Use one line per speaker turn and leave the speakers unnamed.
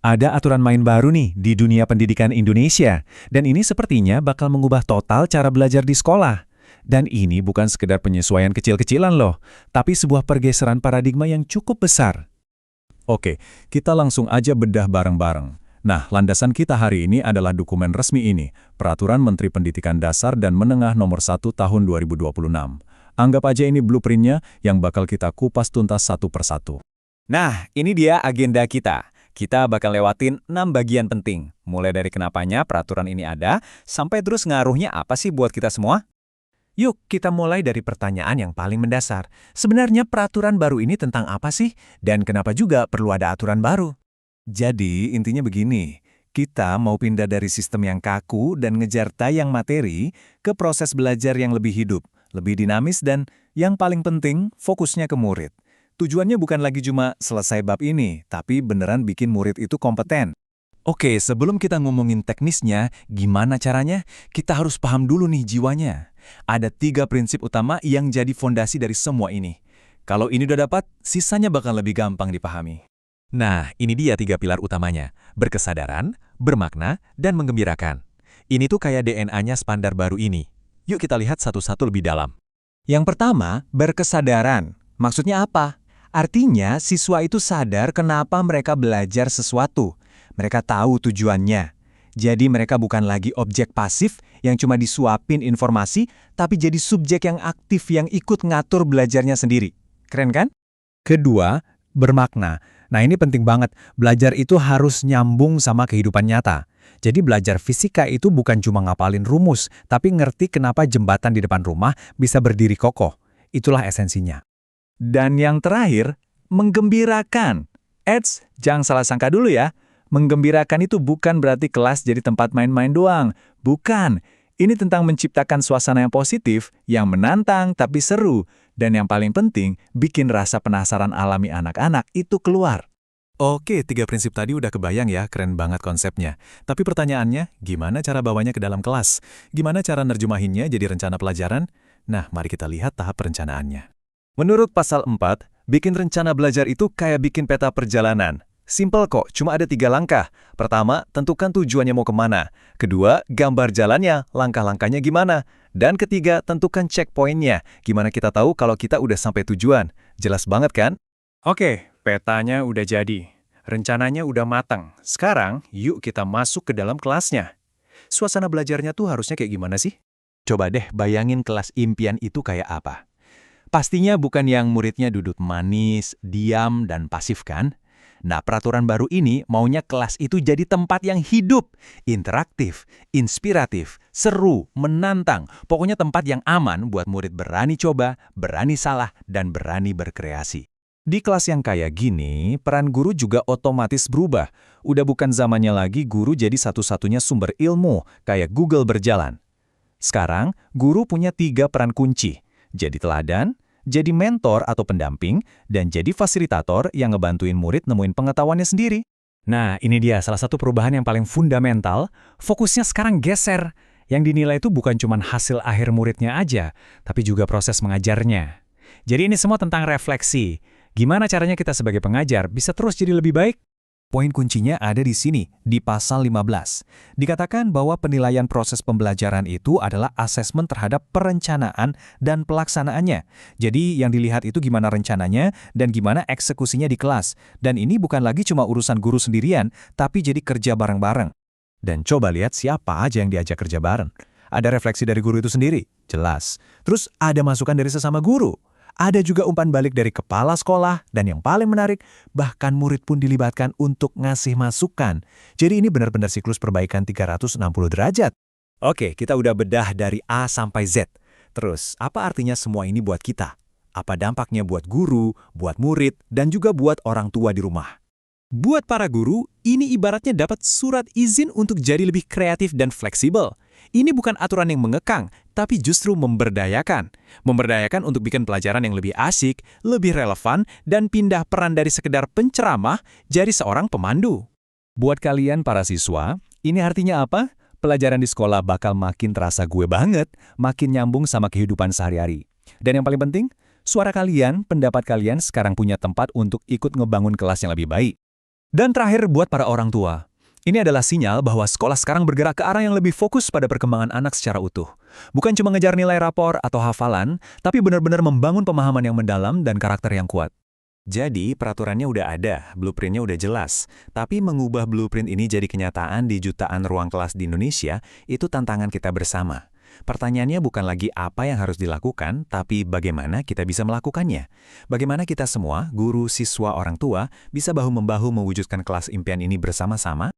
Ada aturan main baru nih di dunia pendidikan Indonesia, dan ini sepertinya bakal mengubah total cara belajar di sekolah. Dan ini bukan sekedar penyesuaian kecil-kecilan loh, tapi sebuah pergeseran paradigma yang cukup besar. Oke, kita langsung aja bedah bareng-bareng. Nah, landasan kita hari ini adalah dokumen resmi ini, Peraturan Menteri Pendidikan Dasar dan Menengah Nomor 1 Tahun 2026. Anggap aja ini blueprint-nya yang bakal kita kupas tuntas satu persatu.
Nah, ini dia agenda kita. Kita bakal lewatin 6 bagian penting, mulai dari kenapanya peraturan ini ada, sampai terus ngaruhnya apa sih buat kita semua?
Yuk, kita mulai dari pertanyaan yang paling mendasar. Sebenarnya peraturan baru ini tentang apa sih? Dan kenapa juga perlu ada aturan baru? Jadi, intinya begini. Kita mau pindah dari sistem yang kaku dan ngejar tayang materi ke proses belajar yang lebih hidup, lebih dinamis dan, yang paling penting, fokusnya ke murid. Tujuannya bukan lagi cuma selesai bab ini, tapi beneran bikin murid itu kompeten. Oke, sebelum kita ngomongin teknisnya, gimana caranya? Kita harus paham dulu nih jiwanya. Ada 3 prinsip utama yang jadi fondasi dari semua ini. Kalau ini udah dapat, sisanya bakal lebih gampang dipahami. Nah, ini dia 3 pilar utamanya. Berkesadaran, bermakna, dan menggembirakan. Ini tuh kayak DNA-nya Spandar baru ini. Yuk kita lihat satu-satu lebih dalam. Yang pertama, berkesadaran. Maksudnya apa? Artinya, siswa itu sadar kenapa mereka belajar sesuatu. Mereka tahu tujuannya. Jadi mereka bukan lagi objek pasif yang cuma disuapin informasi, tapi jadi subjek yang aktif yang ikut ngatur belajarnya sendiri. Keren kan? Kedua, bermakna. Nah ini penting banget, belajar itu harus nyambung sama kehidupan nyata. Jadi belajar fisika itu bukan cuma ngapalin rumus, tapi ngerti kenapa jembatan di depan rumah bisa berdiri kokoh. Itulah esensinya. Dan yang terakhir, menggembirakan. Jangan salah sangka dulu ya. Menggembirakan itu bukan berarti kelas jadi tempat main-main doang. Bukan. Ini tentang menciptakan suasana yang positif, yang menantang tapi seru. Dan yang paling penting, bikin rasa penasaran alami anak-anak itu keluar. Oke, 3 prinsip tadi udah kebayang ya, keren banget konsepnya. Tapi pertanyaannya, gimana cara bawanya ke dalam kelas? Gimana cara nerjemahinnya jadi rencana pelajaran? Nah, mari kita lihat tahap perencanaannya. Menurut pasal 4, bikin rencana belajar itu kayak bikin peta perjalanan. Simpel kok, cuma ada 3 langkah. Pertama, tentukan tujuannya mau kemana. Kedua, gambar jalannya, langkah-langkahnya gimana. Dan ketiga, tentukan checkpointnya. Gimana kita tahu kalau kita udah sampai tujuan. Jelas banget kan? Oke, petanya udah jadi. Rencananya udah matang. Sekarang, yuk kita masuk ke dalam kelasnya. Suasana belajarnya tuh harusnya kayak gimana sih? Coba deh bayangin kelas impian itu kayak apa. Pastinya bukan yang muridnya duduk manis, diam, dan pasif kan? Nah, peraturan baru ini maunya kelas itu jadi tempat yang hidup, interaktif, inspiratif, seru, menantang. Pokoknya tempat yang aman buat murid berani coba, berani salah, dan berani berkreasi. Di kelas yang kayak gini, peran guru juga otomatis berubah. Udah bukan zamannya lagi guru jadi satu-satunya sumber ilmu, kayak Google berjalan. Sekarang, guru punya 3 peran kunci. Jadi teladan, jadi mentor atau pendamping, dan jadi fasilitator yang ngebantuin murid nemuin pengetahuannya sendiri. Nah, ini dia salah satu perubahan yang paling fundamental, fokusnya sekarang geser. Yang dinilai itu bukan cuma hasil akhir muridnya aja, tapi juga proses mengajarnya. Jadi ini semua tentang refleksi. Gimana caranya kita sebagai pengajar bisa terus jadi lebih baik? Poin kuncinya ada di sini, di pasal 15. Dikatakan bahwa penilaian proses pembelajaran itu adalah asesmen terhadap perencanaan dan pelaksanaannya. Jadi yang dilihat itu gimana rencananya dan gimana eksekusinya di kelas. Dan ini bukan lagi cuma urusan guru sendirian, tapi jadi kerja bareng-bareng. Dan coba lihat siapa aja yang diajak kerja bareng. Ada refleksi dari guru itu sendiri? Jelas. Terus ada masukan dari sesama guru? Ada juga umpan balik dari kepala sekolah, dan yang paling menarik, bahkan murid pun dilibatkan untuk ngasih masukan. Jadi ini benar-benar siklus perbaikan 360 derajat. Oke, kita udah bedah dari A sampai Z. Terus, apa artinya semua ini buat kita? Apa dampaknya buat guru, buat murid, dan juga buat orang tua di rumah? Buat para guru, ini ibaratnya dapat surat izin untuk jadi lebih kreatif dan fleksibel. Ini bukan aturan yang mengekang, tapi justru memberdayakan. Memberdayakan untuk bikin pelajaran yang lebih asik, lebih relevan, dan pindah peran dari sekedar penceramah jadi seorang pemandu. Buat kalian para siswa, ini artinya apa? Pelajaran di sekolah bakal makin terasa gue banget, makin nyambung sama kehidupan sehari-hari. Dan yang paling penting, suara kalian, pendapat kalian sekarang punya tempat untuk ikut ngebangun kelas yang lebih baik. Dan terakhir buat para orang tua. Ini adalah sinyal bahwa sekolah sekarang bergerak ke arah yang lebih fokus pada perkembangan anak secara utuh. Bukan cuma ngejar nilai rapor atau hafalan, tapi benar-benar membangun pemahaman yang mendalam dan karakter yang kuat. Jadi, peraturannya udah ada, blueprintnya udah jelas. Tapi mengubah blueprint ini jadi kenyataan di jutaan ruang kelas di Indonesia, itu tantangan kita bersama. Pertanyaannya bukan lagi apa yang harus dilakukan, tapi bagaimana kita bisa melakukannya. Bagaimana kita semua, guru, siswa, orang tua, bisa bahu-membahu mewujudkan kelas impian ini bersama-sama?